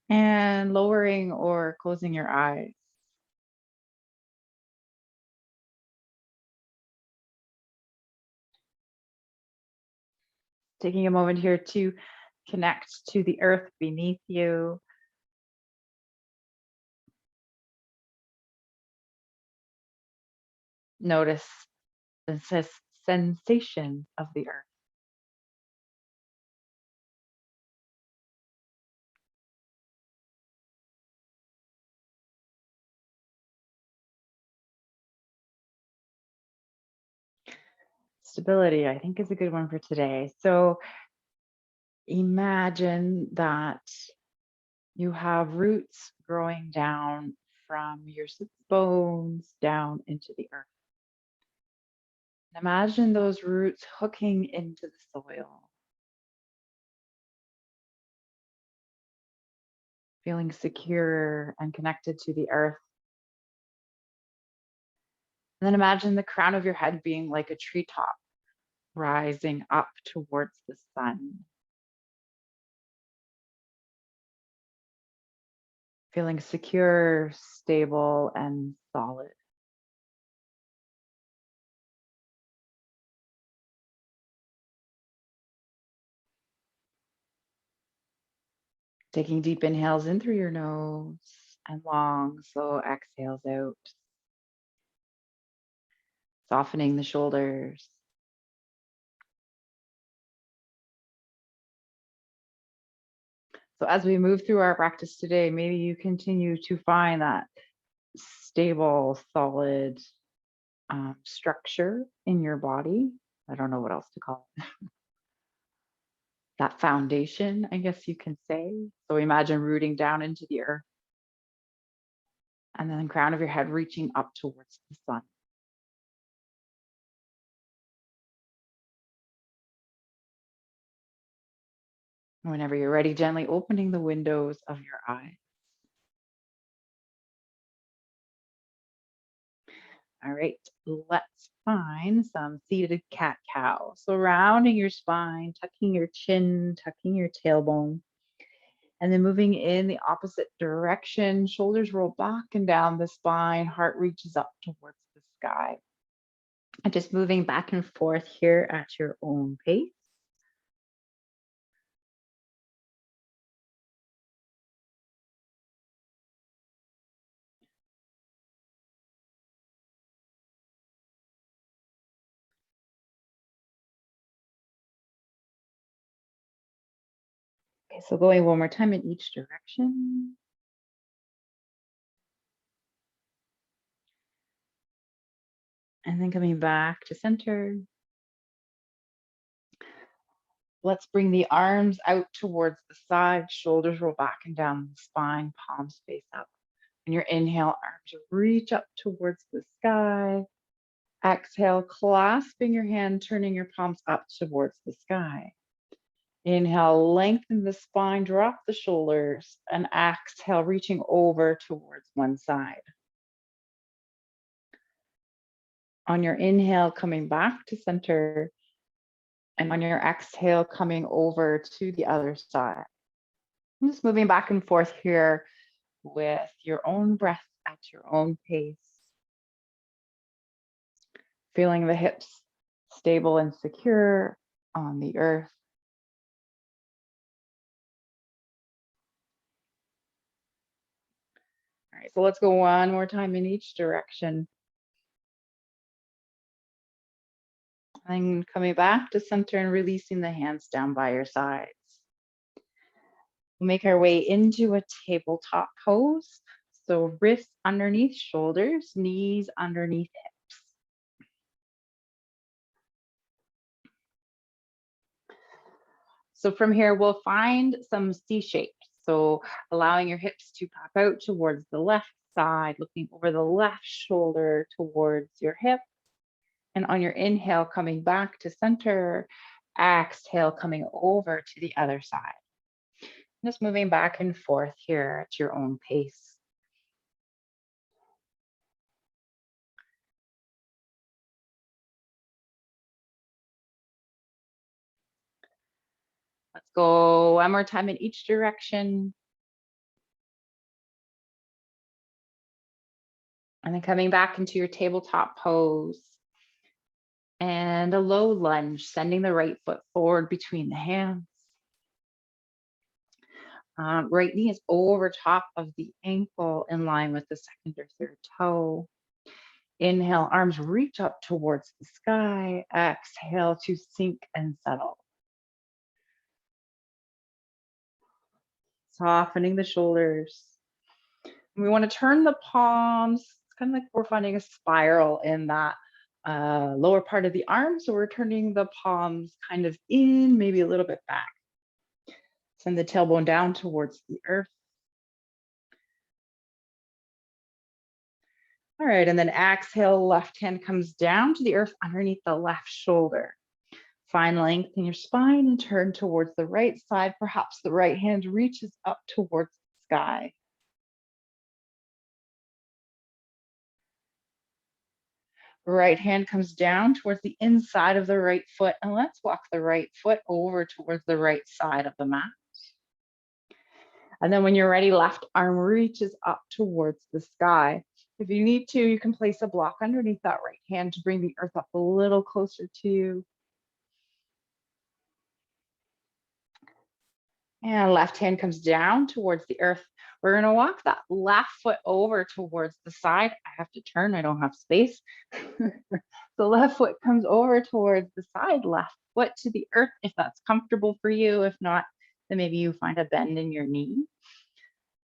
And lowering or closing your eyes. Taking a moment here to connect to the earth beneath you. Notice the sensation of the earth. Stability, I think, is a good one for today. So imagine that you have roots growing down from your sits bones down into the earth. And imagine those roots hooking into the soil, feeling secure and connected to the earth. And then imagine the crown of your head being like a treetop rising up towards the sun, feeling secure, stable, and solid. Taking deep inhales in through your nose and long, slow exhales out, softening the shoulders. So, as we move through our practice today, maybe you continue to find that stable, solid structure in your body. I don't know what else to call it. That foundation, I guess you can say. So, imagine rooting down into the earth and then the crown of your head reaching up towards the sun. Whenever you're ready, gently opening the windows of your eyes. All right, let's find some seated cat cow. So rounding your spine, tucking your chin, tucking your tailbone, and then moving in the opposite direction. Shoulders roll back and down the spine, heart reaches up towards the sky. And just moving back and forth here at your own pace. Okay, so going one more time in each direction. And then coming back to center. Let's bring the arms out towards the side, shoulders roll back and down the spine, palms face up. And your inhale, arms reach up towards the sky. Exhale, clasping your hand, turning your palms up towards the sky. Inhale, lengthen the spine, drop the shoulders, and exhale, reaching over towards one side. On your inhale, coming back to center, and on your exhale, coming over to the other side. Just moving back and forth here with your own breath at your own pace. Feeling the hips stable and secure on the earth. All right, so let's go one more time in each direction. And coming back to center and releasing the hands down by your sides. We'll make our way into a tabletop pose. So wrists underneath shoulders, knees underneath hips. So from here, we'll find some C shapes. So allowing your hips to pop out towards the left side, looking over the left shoulder towards your hip. And on your inhale, coming back to center, exhale, coming over to the other side. Just moving back and forth here at your own pace. Let's go one more time in each direction. And then coming back into your tabletop pose. And a low lunge, sending the right foot forward between the hands. Right knee is over top of the ankle in line with the second or third toe. Inhale, arms reach up towards the sky. Exhale to sink and settle. Softening the shoulders. We want to turn the palms. It's kind of like we're finding a spiral in that lower part of the arm. So we're turning the palms kind of in, maybe a little bit back. Send the tailbone down towards the earth. All right, and then exhale, left hand comes down to the earth underneath the left shoulder. Find length in your spine and turn towards the right side. Perhaps the right hand reaches up towards the sky. Right hand comes down towards the inside of the right foot, and let's walk the right foot over towards the right side of the mat. And then when you're ready, left arm reaches up towards the sky. If you need to, you can place a block underneath that right hand to bring the earth up a little closer to you. And left hand comes down towards the earth. We're going to walk that left foot over towards the side. I have to turn, I don't have space. The left foot comes over towards the side, left foot to the earth if that's comfortable for you. If not, then maybe you find a bend in your knee.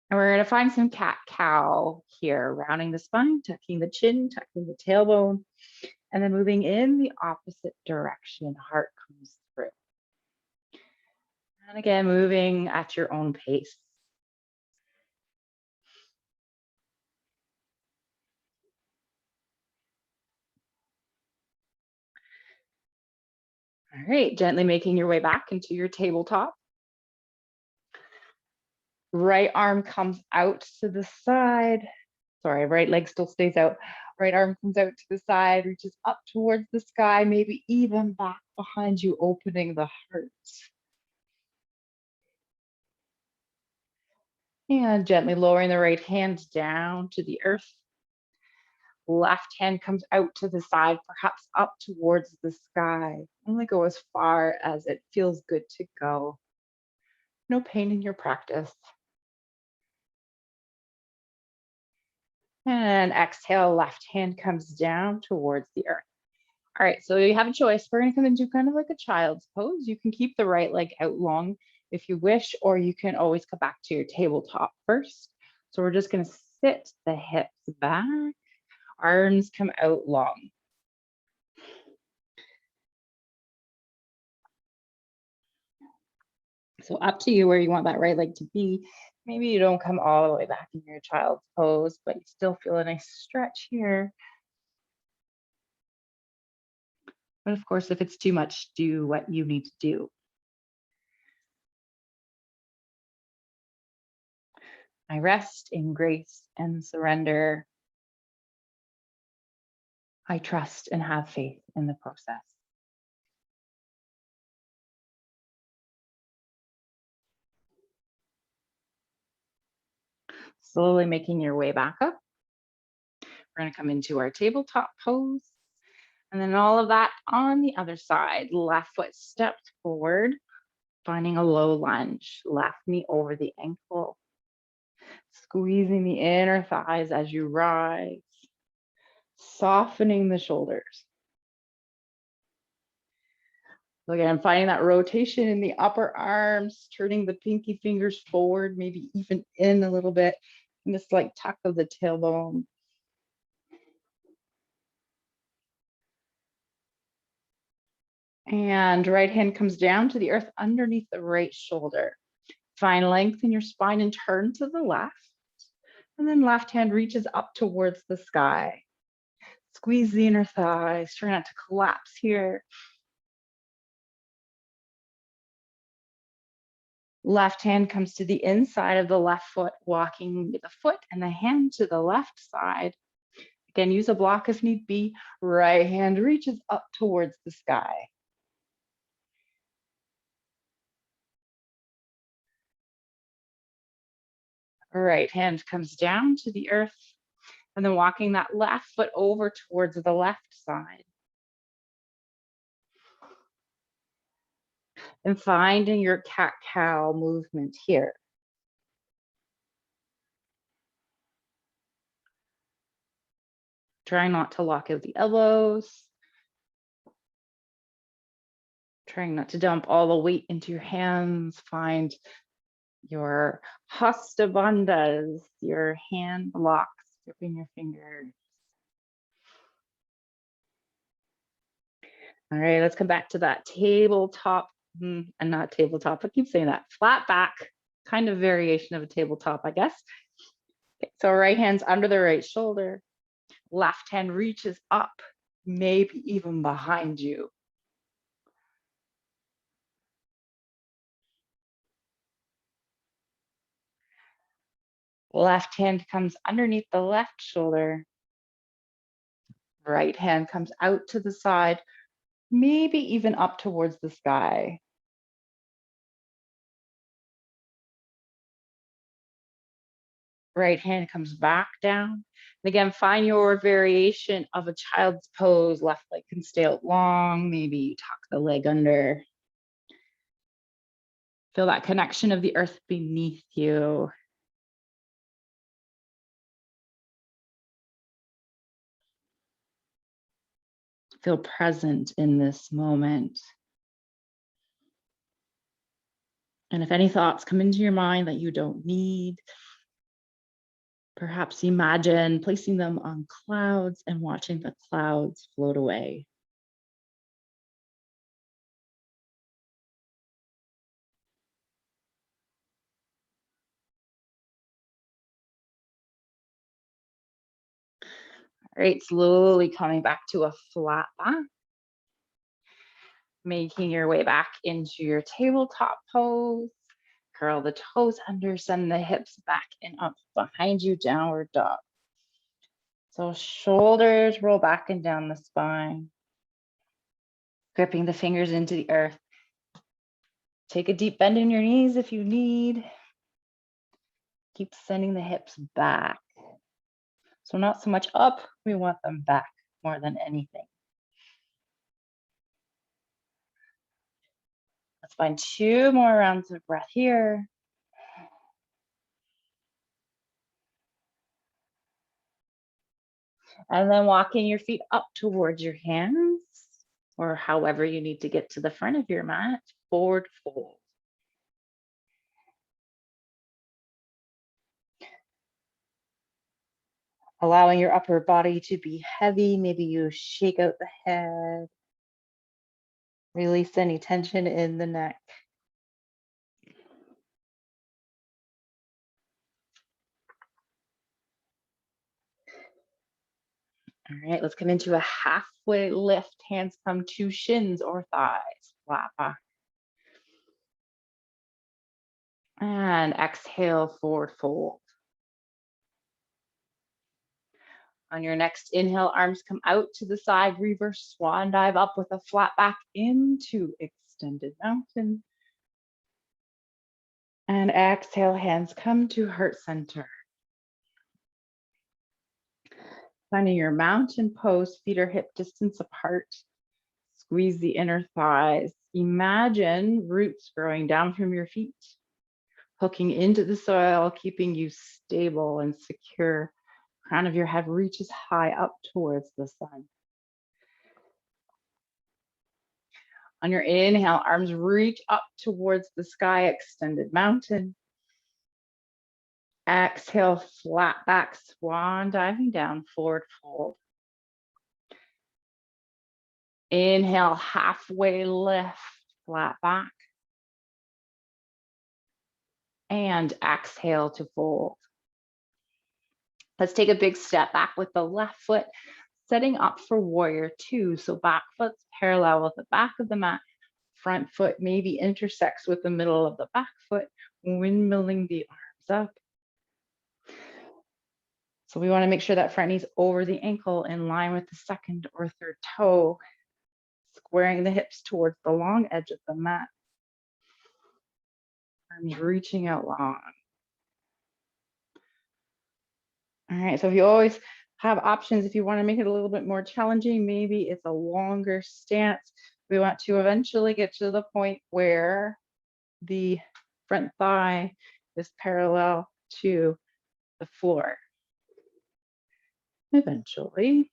And we're going to find some cat-cow here, rounding the spine, tucking the chin, tucking the tailbone, and then moving in the opposite direction. Heart comes through. And again, moving at your own pace. All right, gently making your way back into your tabletop. Right arm comes out to the side. Sorry, right leg still stays out. Right arm comes out to the side, reaches up towards the sky, maybe even back behind you, opening the heart. And gently lowering the right hand down to the earth. Left hand comes out to the side, perhaps up towards the sky. Only go as far as it feels good to go. No pain in your practice. And exhale, left hand comes down towards the earth. All right, so you have a choice. We're going to come into kind of like a child's pose. You can keep the right leg out long if you wish, or you can always come back to your tabletop first. So we're just going to sit the hips back, arms come out long. So up to you where you want that right leg to be. Maybe you don't come all the way back in your child's pose, but you still feel a nice stretch here. But of course, if it's too much, do what you need to do. I rest in grace and surrender. I trust and have faith in the process. Slowly making your way back up. We're going to come into our tabletop pose. And then all of that on the other side. Left foot steps forward, finding a low lunge. Left knee over the ankle. Squeezing the inner thighs as you rise. Softening the shoulders. So again, finding that rotation in the upper arms, turning the pinky fingers forward, maybe even in a little bit, and this like tuck of the tailbone. And right hand comes down to the earth underneath the right shoulder. Find length in your spine and turn to the left. And then left hand reaches up towards the sky. Squeeze the inner thighs, try not to collapse here. Left hand comes to the inside of the left foot, walking the foot and the hand to the left side. Again, use a block if need be. Right hand reaches up towards the sky. Right hand comes down to the earth, and then walking that left foot over towards the left side. And finding your cat-cow movement here. Try not to lock out the elbows. Trying not to dump all the weight into your hands. Find your hasta bandhas, your hand blocks, gripping your fingers. All right, let's come back to that tabletop, and not tabletop, I keep saying that, flat back, kind of variation of a tabletop, I guess. Okay, so right hand's under the right shoulder, left hand reaches up, maybe even behind you. Left hand comes underneath the left shoulder. Right hand comes out to the side, maybe even up towards the sky. Right hand comes back down. And again, find your variation of a child's pose. Left leg can stay out long. Maybe you tuck the leg under. Feel that connection of the earth beneath you. Feel present in this moment. And if any thoughts come into your mind that you don't need, perhaps imagine placing them on clouds and watching the clouds float away. All right, slowly coming back to a flat back. Making your way back into your tabletop pose. Curl the toes under, send the hips back and up behind you, downward dog. So shoulders roll back and down the spine. Gripping the fingers into the earth. Take a deep bend in your knees if you need. Keep sending the hips back. So not so much up, we want them back more than anything. Let's find 2 more rounds of breath here. And then walking your feet up towards your hands, or however you need to get to the front of your mat, forward fold. Allowing your upper body to be heavy. Maybe you shake out the head. Release any tension in the neck. All right, let's come into a halfway lift. Hands come to shins or thighs. Flat back. And exhale, forward fold. On your next inhale, arms come out to the side, reverse swan dive up with a flat back into extended mountain. And exhale, hands come to heart center. Finding your mountain pose, feet are hip distance apart. Squeeze the inner thighs. Imagine roots growing down from your feet, hooking into the soil, keeping you stable and secure. Crown of your head reaches high up towards the sun. On your inhale, arms reach up towards the sky, extended mountain. Exhale, flat back, swan diving down, forward fold. Inhale, halfway lift, flat back. And exhale to fold. Let's take a big step back with the left foot, setting up for warrior 2. So back foot's parallel with the back of the mat. Front foot maybe intersects with the middle of the back foot, windmilling the arms up. So we want to make sure that front knee's over the ankle in line with the second or third toe, squaring the hips towards the long edge of the mat. Arms reaching out long. All right, so if you always have options, if you want to make it a little bit more challenging, maybe it's a longer stance. We want to eventually get to the point where the front thigh is parallel to the floor. Eventually.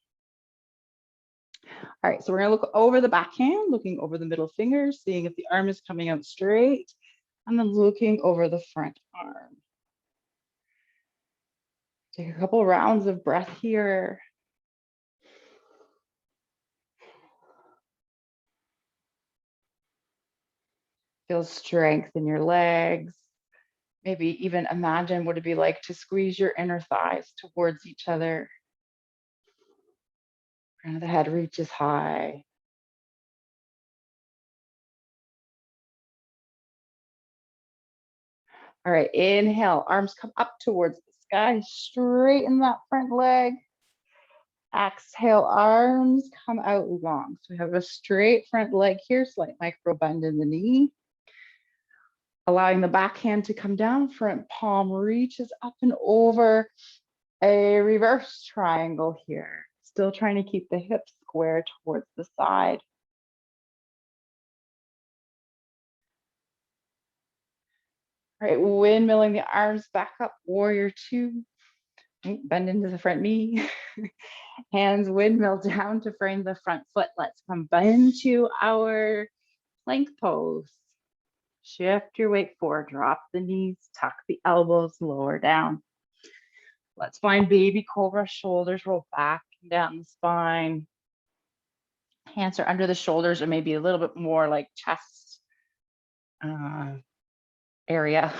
All right, so we're gonna look over the backhand, looking over the middle finger, seeing if the arm is coming out straight, and then looking over the front arm. Take a couple rounds of breath here. Feel strength in your legs. Maybe even imagine what it'd be like to squeeze your inner thighs towards each other. Crown of the head reaches high. All right, inhale, arms come up towards the sky, straighten that front leg. Exhale, arms come out long. So we have a straight front leg here, slight micro bend in the knee. Allowing the back hand to come down, front palm reaches up and over, a reverse triangle here. Still trying to keep the hips square towards the side. All right, windmilling the arms back up, warrior two. Bend into the front knee. Hands windmill down to frame the front foot. Let's come into our plank pose. Shift your weight forward, drop the knees, tuck the elbows, lower down. Let's find baby cobra, shoulders roll back and down the spine. Hands are under the shoulders or maybe a little bit more like chest area.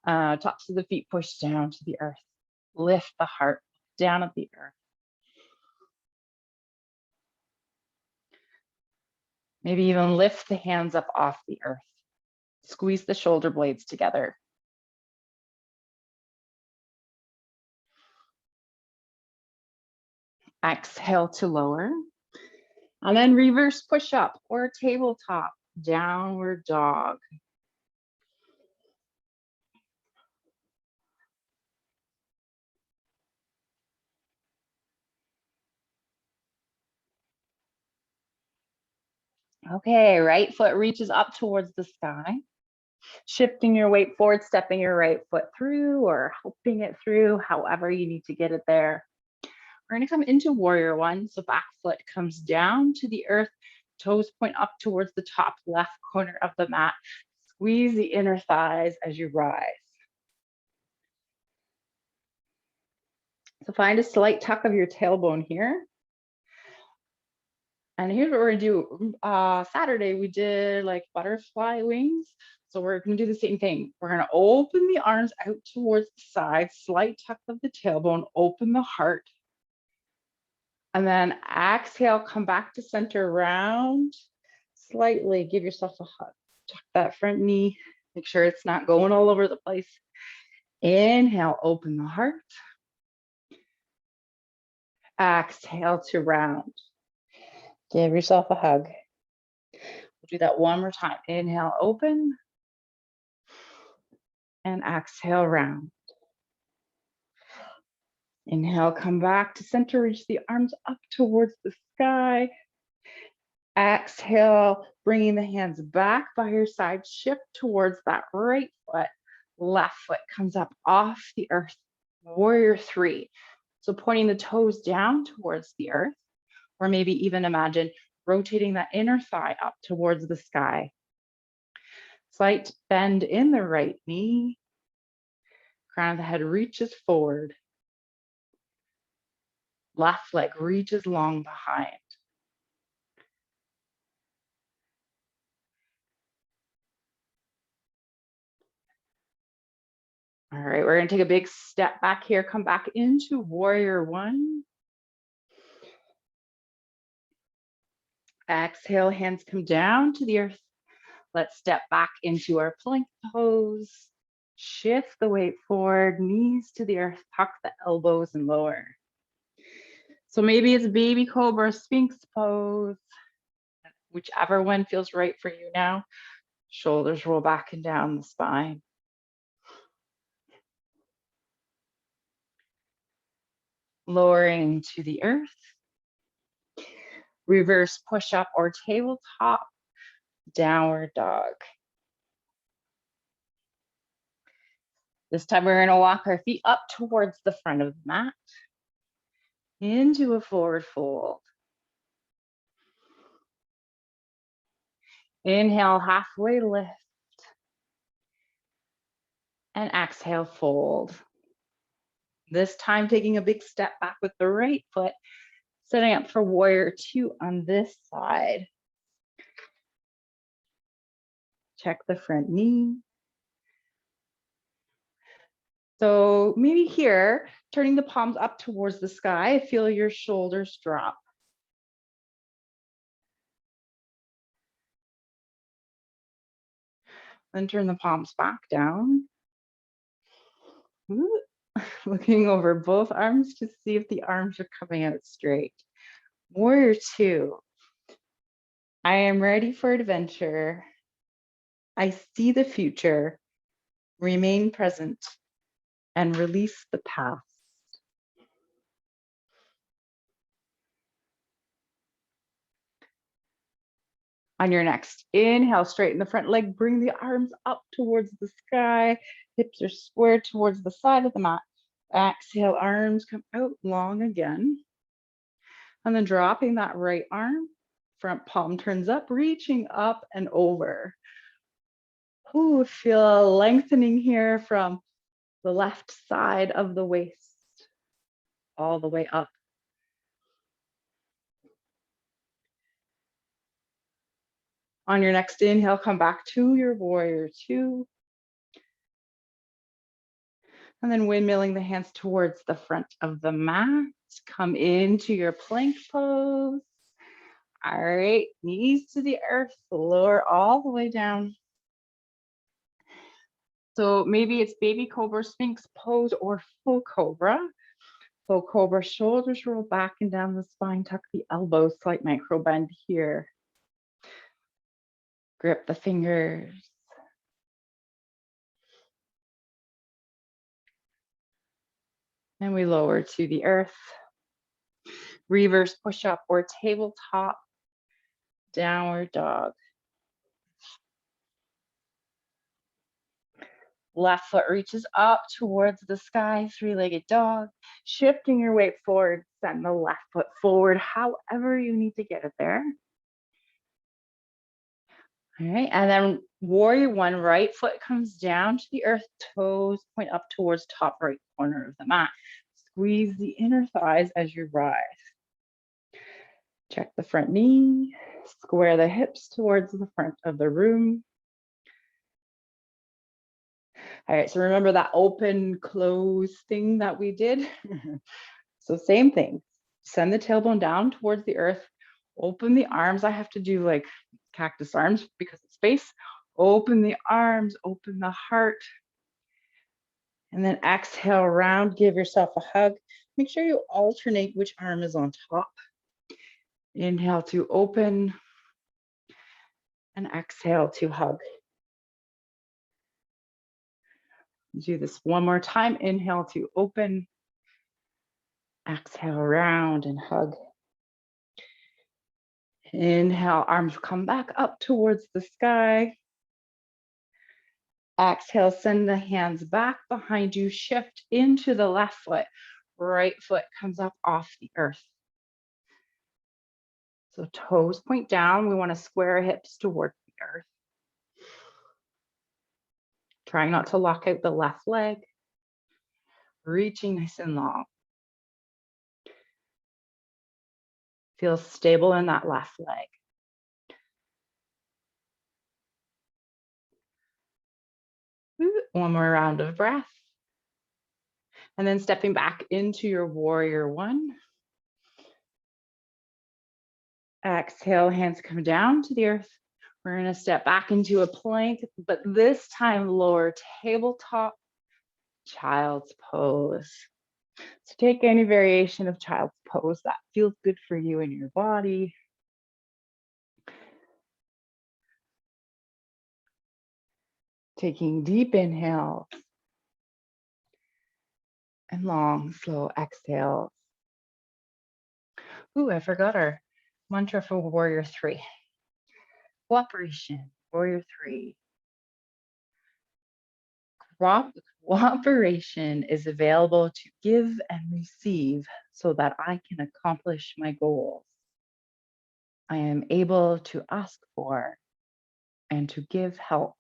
Tops of the feet push down to the earth. Lift the heart down at the earth. Maybe even lift the hands up off the earth. Squeeze the shoulder blades together. Exhale to lower. And then reverse push up or tabletop, downward dog. Okay, right foot reaches up towards the sky. Shifting your weight forward, stepping your right foot through or helping it through, however you need to get it there. We're gonna come into warrior one. So back foot comes down to the earth, toes point up towards the top left corner of the mat. Squeeze the inner thighs as you rise. So find a slight tuck of your tailbone here. And here's what we're gonna do. Saturday, we did like butterfly wings. So we're gonna do the same thing. We're gonna open the arms out towards the side, slight tuck of the tailbone, open the heart. And then exhale, come back to center, round slightly, give yourself a hug. Tuck that front knee, make sure it's not going all over the place. Inhale, open the heart. Exhale to round. Give yourself a hug. We'll do that one more time. Inhale, open. And exhale, round. Inhale, come back to center, reach the arms up towards the sky. Exhale, bringing the hands back by your side, shift towards that right foot. Left foot comes up off the earth, warrior three. So pointing the toes down towards the earth, or maybe even imagine rotating that inner thigh up towards the sky. Slight bend in the right knee. Crown of the head reaches forward. Left leg reaches long behind. All right, we're gonna take a big step back here, come back into warrior one. Exhale, hands come down to the earth. Let's step back into our plank pose. Shift the weight forward, knees to the earth, tuck the elbows and lower. So maybe it's baby cobra, sphinx pose, whichever one feels right for you now. Shoulders roll back and down the spine. lowering to the earth. Reverse push-up or tabletop, downward dog. This time we're gonna walk our feet up towards the front of the mat, into a forward fold. Inhale, halfway lift. And exhale, fold. This time taking a big step back with the right foot, setting up for warrior two on this side. Check the front knee. So maybe here, turning the palms up towards the sky, feel your shoulders drop. Then turn the palms back down. Ooh. Looking over both arms to see if the arms are coming out straight. Warrior two. I am ready for adventure. I see the future. Remain present and release the past. On your next inhale, straighten the front leg, bring the arms up towards the sky. Hips are squared towards the side of the mat. Exhale, arms come out long again. And then dropping that right arm, front palm turns up, reaching up and over. Ooh, feel a lengthening here from the left side of the waist, all the way up. On your next inhale, come back to your warrior two. And then windmilling the hands towards the front of the mat. Come into your plank pose. All right, knees to the earth, lower all the way down. So maybe it's baby cobra, sphinx pose, or full cobra. Full cobra, shoulders roll back and down the spine, tuck the elbows, slight micro bend here. Grip the fingers. And we lower to the earth. Reverse push-up or tabletop, downward dog. Left foot reaches up towards the sky, three-legged dog. Shifting your weight forward, send the left foot forward, however you need to get it there. All right, and then warrior one, right foot comes down to the earth, toes point up towards top right corner of the mat. Squeeze the inner thighs as you rise. Check the front knee, square the hips towards the front of the room. All right, so remember that open, close thing that we did? So same thing, send the tailbone down towards the earth, open the arms. I have to do like cactus arms because of space. Open the arms, open the heart. And then exhale, round, give yourself a hug. Make sure you alternate which arm is on top. Inhale to open and exhale to hug. Do this one more time. Inhale to open. Exhale, round and hug. Inhale, arms come back up towards the sky. Exhale, send the hands back behind you. Shift into the left foot. Right foot comes up off the earth. So toes point down. We want to square our hips towards the earth. Trying not to lock out the left leg. Reaching nice and long. Feel stable in that left leg. One more round of breath. And then stepping back into your warrior one. Exhale, hands come down to the earth. We're going to step back into a plank, but this time lower tabletop, child's pose. So take any variation of child's pose that feels good for you and your body. Taking deep inhales and long, slow exhales. Ooh, I forgot our mantra for Warrior 3. Cooperation, Warrior 3. Cooperation is available to give and receive so that I can accomplish my goals. I am able to ask for and to give help.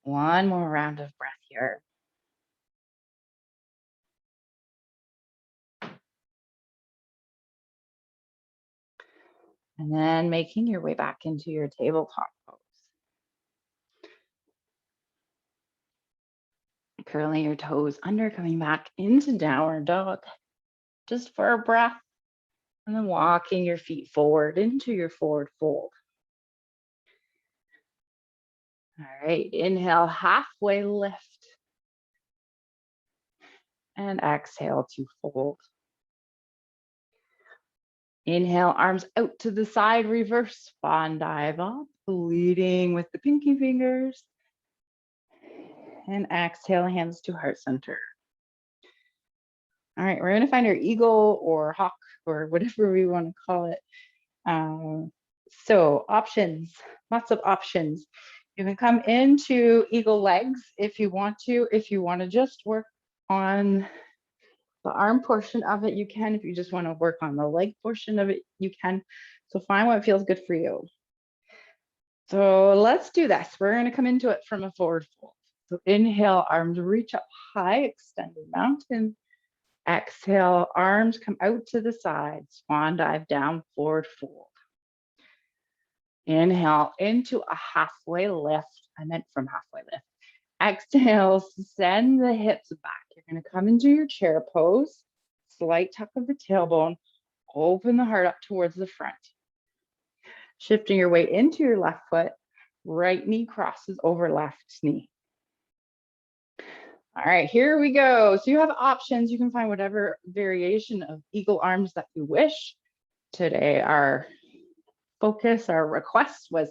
One more round of breath here. And then making your way back into your tabletop pose. Curling your toes under, coming back into downward dog, just for a breath. And then walking your feet forward into your forward fold. All right, inhale, halfway lift. And exhale to fold. Inhale, arms out to the side, reverse swan dive up, leading with the pinky fingers. And exhale, hands to heart center. All right, we're gonna find our eagle or hawk or whatever we want to call it. So options, lots of options. You can come into eagle legs if you want to. If you want to just work on the arm portion of it, you can. If you just want to work on the leg portion of it, you can. So find what feels good for you. So let's do this. We're going to come into it from a forward fold. So inhale, arms reach up high, extended mountain. Exhale, arms come out to the side, swan dive down, forward fold. Inhale into a halfway lift. I meant from halfway lift. Exhale, send the hips back. You're going to come into your chair pose, slight tuck of the tailbone, open the heart up towards the front. Shifting your weight into your left foot, right knee crosses over left knee. All right, here we go. So you have options. You can find whatever variation of eagle arms that you wish. Today, our focus, our request was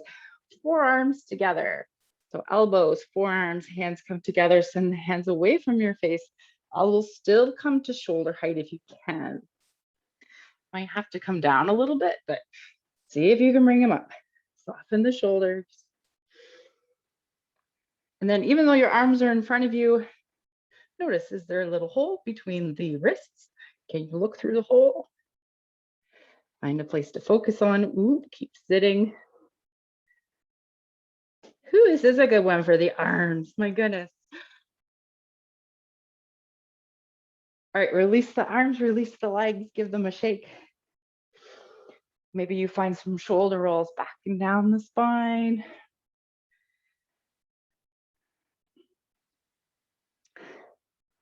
forearms together. So elbows, forearms, hands come together, send the hands away from your face. Elbows still come to shoulder height if you can. Might have to come down a little bit, but see if you can bring them up. Soften the shoulders. And then even though your arms are in front of you, notice, is there a little hole between the wrists? Can you look through the hole? Find a place to focus on. Ooh, keep sitting. Ooh, this is a good one for the arms. My goodness. All right, release the arms, release the legs, give them a shake. Maybe you find some shoulder rolls back and down the spine.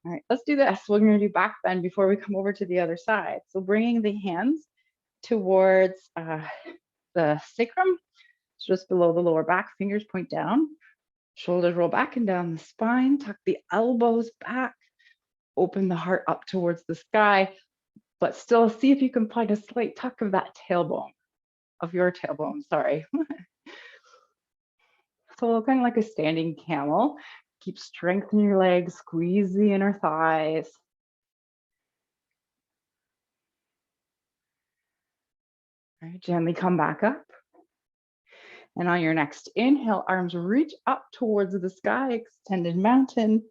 All right, let's do this. We're going to do back bend before we come over to the other side. So bringing the hands towards the sacrum, just below the lower back, fingers point down, shoulders roll back and down the spine, tuck the elbows back, open the heart up towards the sky, but still see if you can find a slight tuck of that tailbone, of your tailbone, sorry. So kind of like a standing camel. Keep strengthening your legs, squeeze the inner thighs. All right, gently come back up. And on your next inhale, arms reach up towards the sky, extended mountain.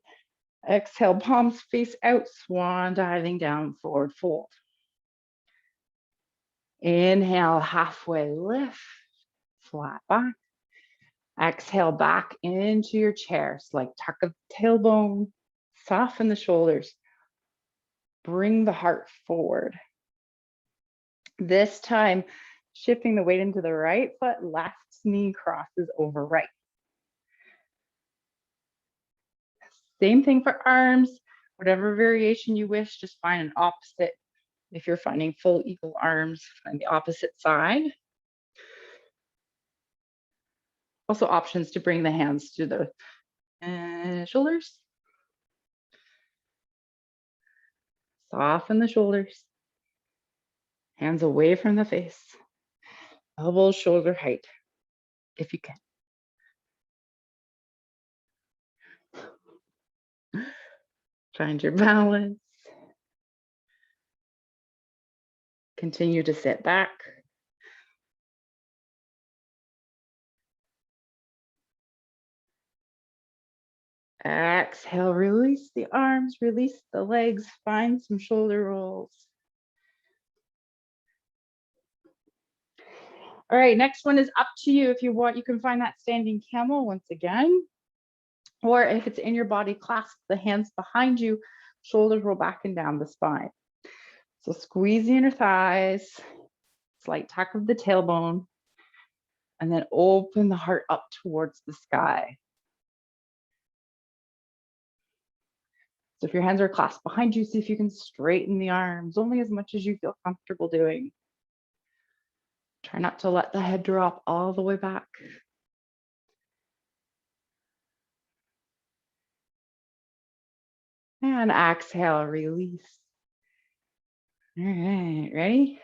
Exhale, palms face out, swan diving down, forward fold. Inhale, halfway lift, flat back. Exhale back into your chair. So like tuck of the tailbone, soften the shoulders, bring the heart forward. This time, shifting the weight into the right foot, left knee crosses over right. Same thing for arms, whatever variation you wish, just find an opposite. If you're finding full eagle arms, find the opposite side. Also options to bring the hands to the shoulders. Soften the shoulders. Hands away from the face. Elbows shoulder height. if you can. Find your balance. Continue to sit back. Exhale, release the arms, release the legs, find some shoulder rolls. All right, next one is up to you. If you want, you can find that standing camel once again. Or if it's in your body, clasp the hands behind you, shoulders roll back and down the spine. So squeeze the inner thighs, slight tuck of the tailbone, and then open the heart up towards the sky. So if your hands are clasped behind you, see if you can straighten the arms, only as much as you feel comfortable doing. Try not to let the head drop all the way back. And exhale, release. All right, ready?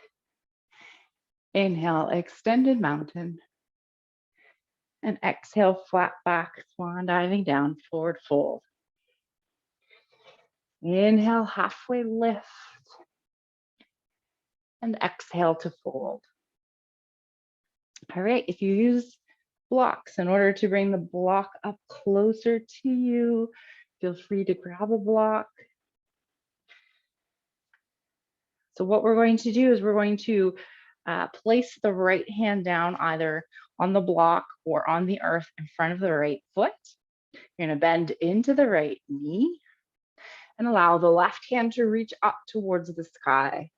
Inhale, extended mountain. And exhale, flat back, swan diving down, forward fold. Inhale, halfway lift. And exhale to fold. All right, if you use blocks in order to bring the block up closer to you, feel free to grab a block. So what we're going to do is we're going to place the right hand down either on the block or on the earth in front of the right foot. You're going to bend into the right knee and allow the left hand to reach up towards the sky.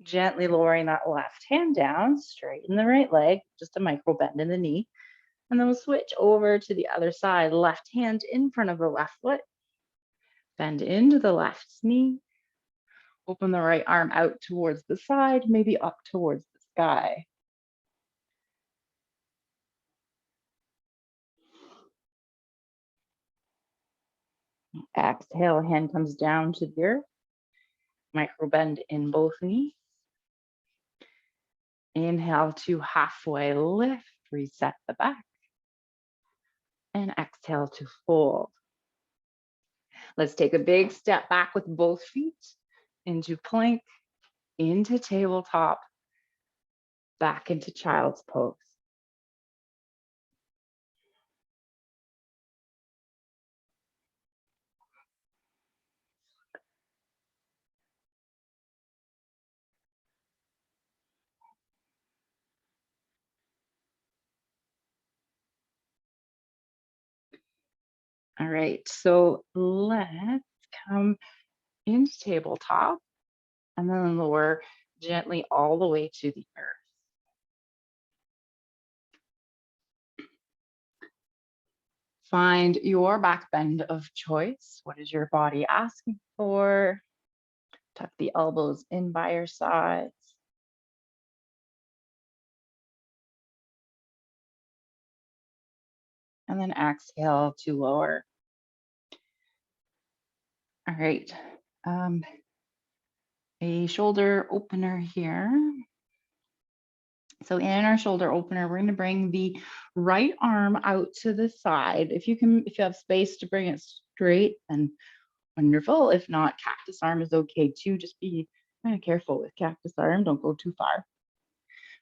Gently lowering that left hand down, straighten the right leg, just a micro bend in the knee. And then we'll switch over to the other side, left hand in front of the left foot. Bend into the left knee. Open the right arm out towards the side, maybe up towards the sky. Exhale, hand comes down to the earth. Micro bend in both knees. Inhale to halfway lift, reset the back. And exhale to fold. Let's take a big step back with both feet into plank, into tabletop, back into child's pose. All right, so let's come into tabletop and then lower gently all the way to the earth. Find your back bend of choice. What is your body asking for? Tuck the elbows in by your sides. And then exhale to lower. All right. A shoulder opener here. So in our shoulder opener, we're going to bring the right arm out to the side. If you have space to bring it straight, then wonderful. If not, cactus arm is okay too. Just be kind of careful with cactus arm. Don't go too far.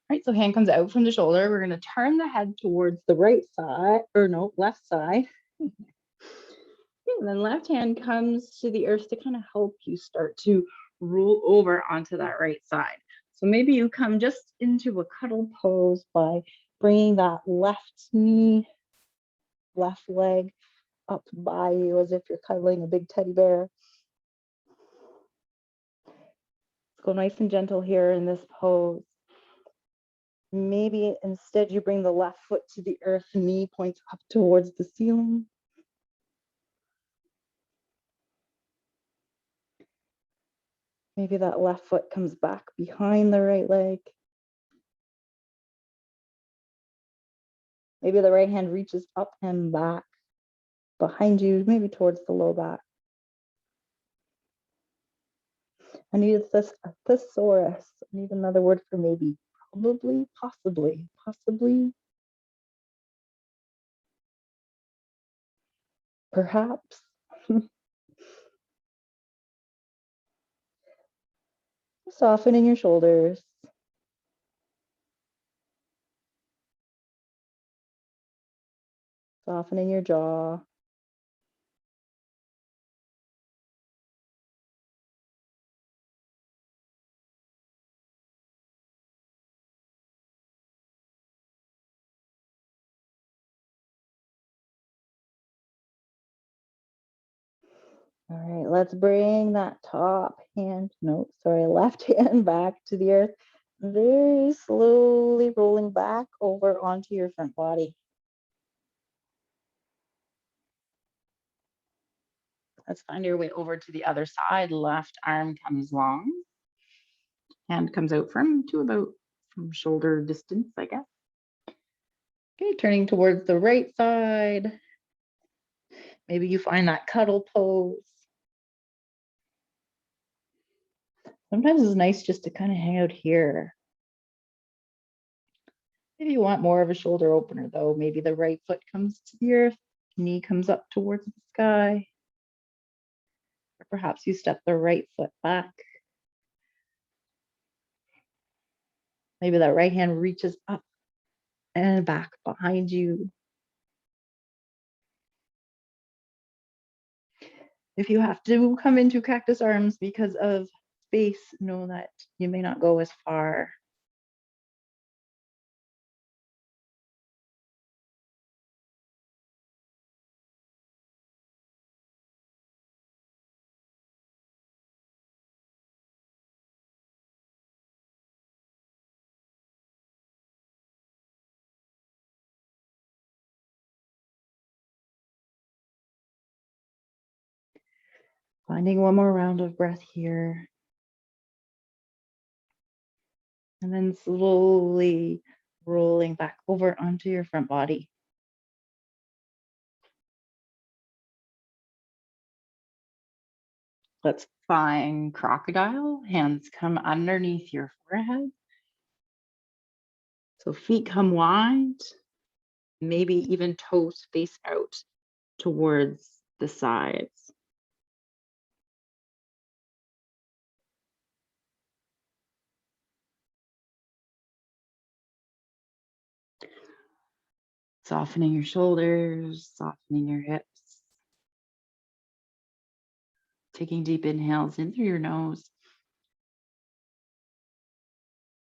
All right, so hand comes out from the shoulder. We're going to turn the head towards the right side, or no, left side. And then left hand comes to the earth to kind of help you start to roll over onto that right side. So maybe you come just into a cuddle pose by bringing that left knee, left leg up by you as if you're cuddling a big teddy bear. Let's go nice and gentle here in this pose. Maybe instead you bring the left foot to the earth, knee points up towards the ceiling. Maybe that left foot comes back behind the right leg. Maybe the right hand reaches up and back behind you, maybe towards the low back. I need a thesaurus. I need another word for maybe. Probably, possibly, perhaps. Softening your shoulders. Softening your jaw. All right, let's bring that left hand back to the earth. Very slowly rolling back over onto your front body. Let's find your way over to the other side. Left arm comes long. Hand comes out from shoulder distance, I guess. Okay, turning towards the right side. Maybe you find that cuddle pose. Sometimes it's nice just to kind of hang out here. If you want more of a shoulder opener though, maybe the right foot comes to the earth, knee comes up towards the sky. Or perhaps you step the right foot back. Maybe that right hand reaches up and back behind you. If you have to come into cactus arms because of space, know that you may not go as far. Finding one more round of breath here. And then slowly rolling back over onto your front body. Let's find crocodile. Hands come underneath your forehead. So feet come wide, maybe even toes face out towards the sides. Softening your shoulders, softening your hips. Taking deep inhales in through your nose.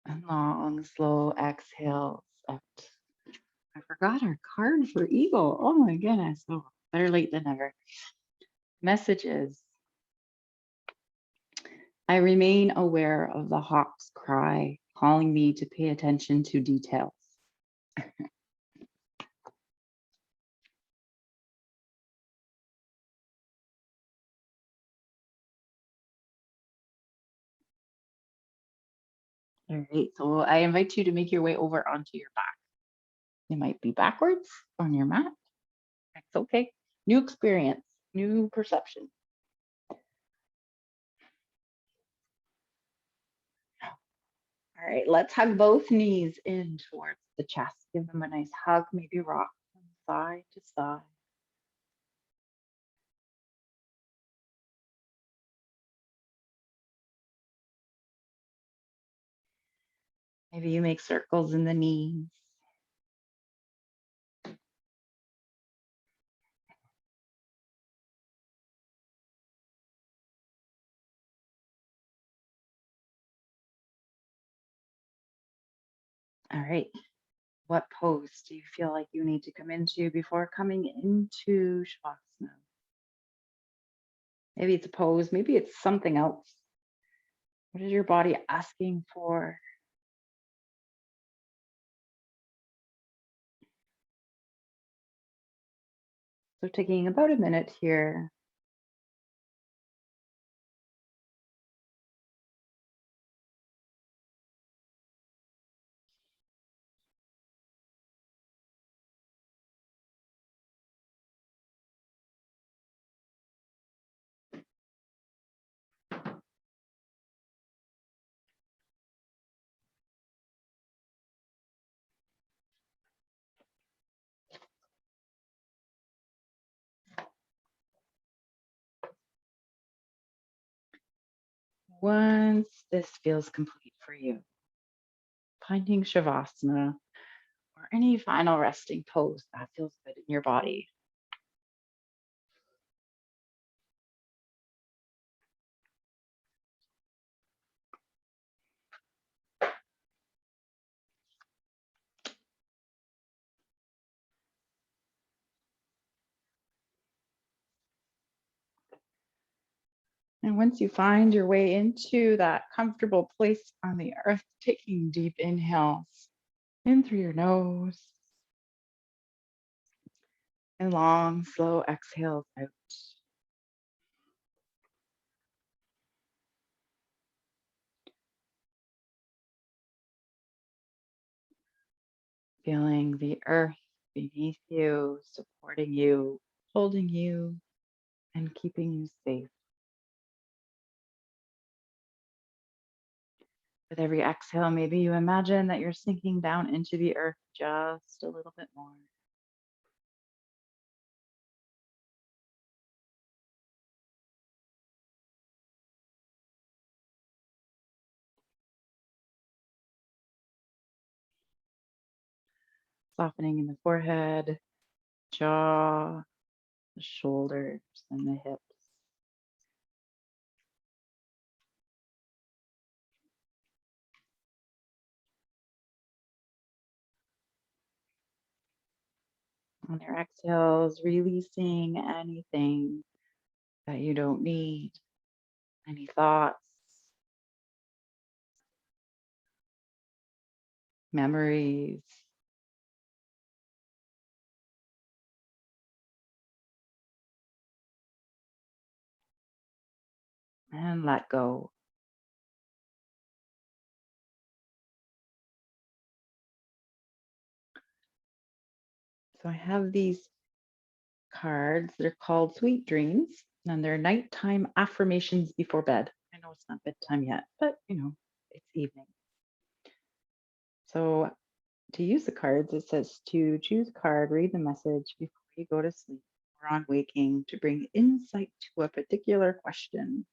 And long, slow exhales out. I forgot our card for Eagle. Oh my goodness. Oh, better late than never. Messages. I remain aware of the hawk's cry, calling me to pay attention to details. All right, so I invite you to make your way over onto your back. You might be backwards on your mat. That's okay. New experience, new perception. All right, let's hug both knees in towards the chest. Give them a nice hug, maybe rock from side to side. Maybe you make circles in the knees. All right. What pose do you feel like you need to come into before coming into Shavasana? Maybe it's a pose, maybe it's something else. What is your body asking for? So taking about a minute here. Once this feels complete for you, finding Shavasana or any final resting pose that feels good in your body. And once you find your way into that comfortable place on the earth, taking deep inhales in through your nose and long, slow exhales out. Feeling the earth beneath you, supporting you, holding you, and keeping you safe. With every exhale, maybe you imagine that you're sinking down into the earth just a little bit more. Softening in the forehead, jaw, the shoulders, and the hips. On your exhales, releasing anything that you don't need, any thoughts, memories, and let go. So I have these cards. They're called Sweet Dreams, and they're nighttime affirmations before bed. I know it's not bedtime yet, but it's evening. So to use the cards, it says to choose a card, read the message before you go to sleep or on waking to bring insight to a particular question,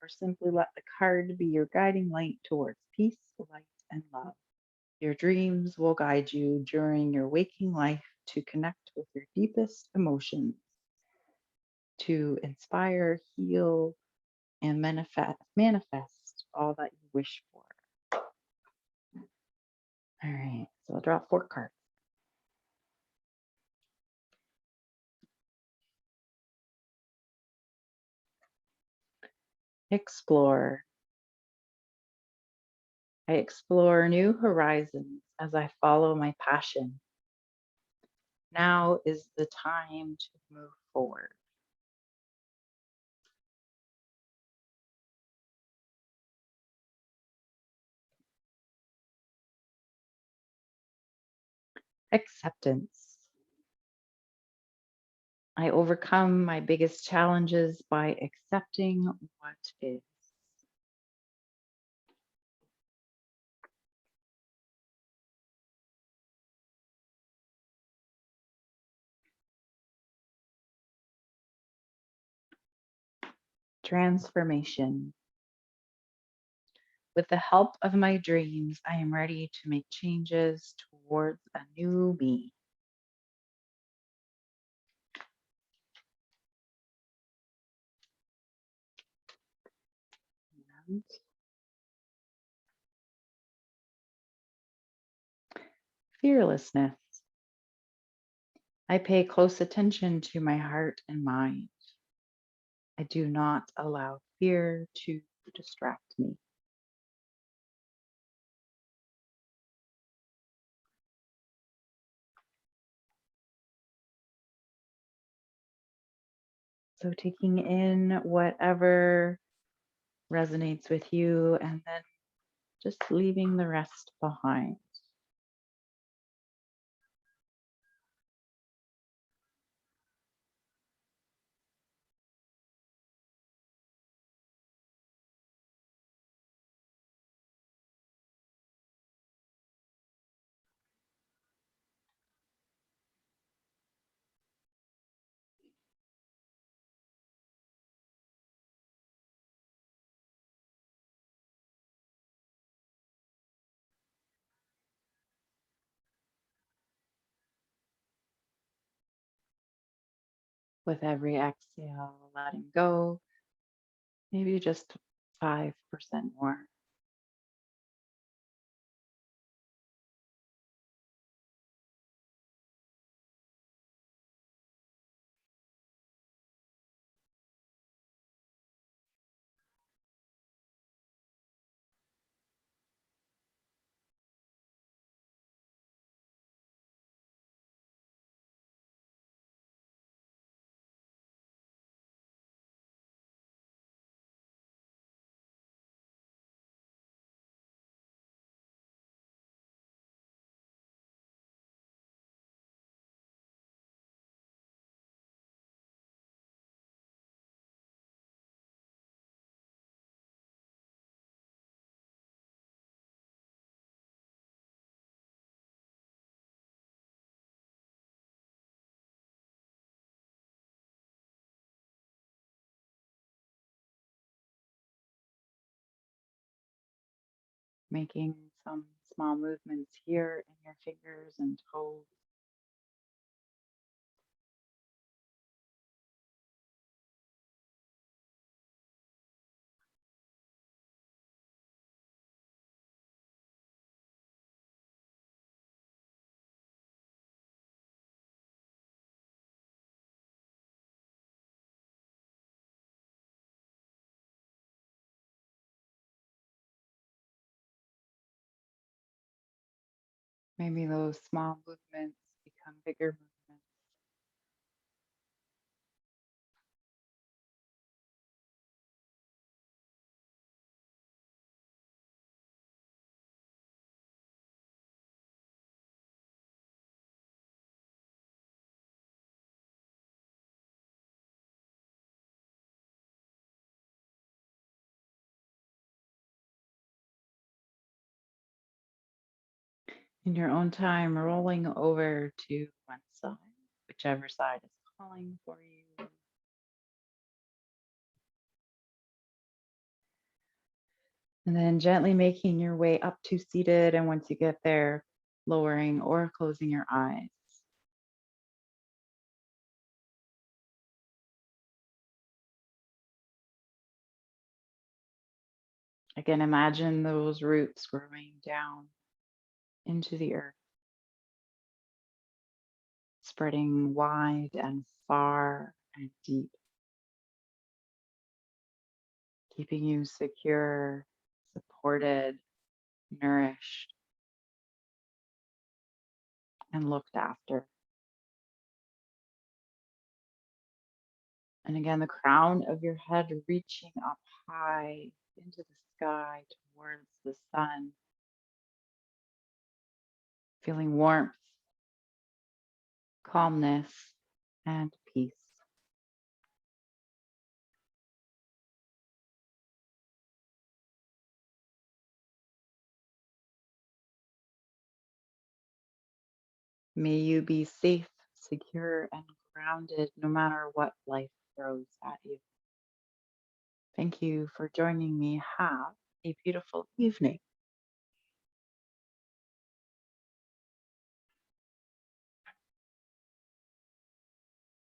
or simply let the card be your guiding light towards peace, light, and love. Your dreams will guide you during your waking life to connect with your deepest emotions, to inspire, heal, and manifest all that you wish for. All right, so I'll draw 4 cards. Explore. I explore new horizons as I follow my passion. Now is the time to move forward. Acceptance. I overcome my biggest challenges by accepting what is. Transformation. With the help of my dreams, I am ready to make changes towards a new me. And fearlessness. I pay close attention to my heart and mind. I do not allow fear to distract me. So taking in whatever resonates with you and then just leaving the rest behind. With every exhale, letting go, maybe just 5% more. Making some small movements here in your fingers and toes. Maybe those small movements become bigger movements. In your own time, rolling over to one side, whichever side is calling for you. And then gently making your way up to seated. And once you get there, lowering or closing your eyes. Again, imagine those roots growing down into the earth, spreading wide and far and deep, keeping you secure, supported, nourished, and looked after. And again, the crown of your head reaching up high into the sky towards the sun, feeling warmth, calmness, and peace. May you be safe, secure, and grounded no matter what life throws at you. Thank you for joining me. Have a beautiful evening.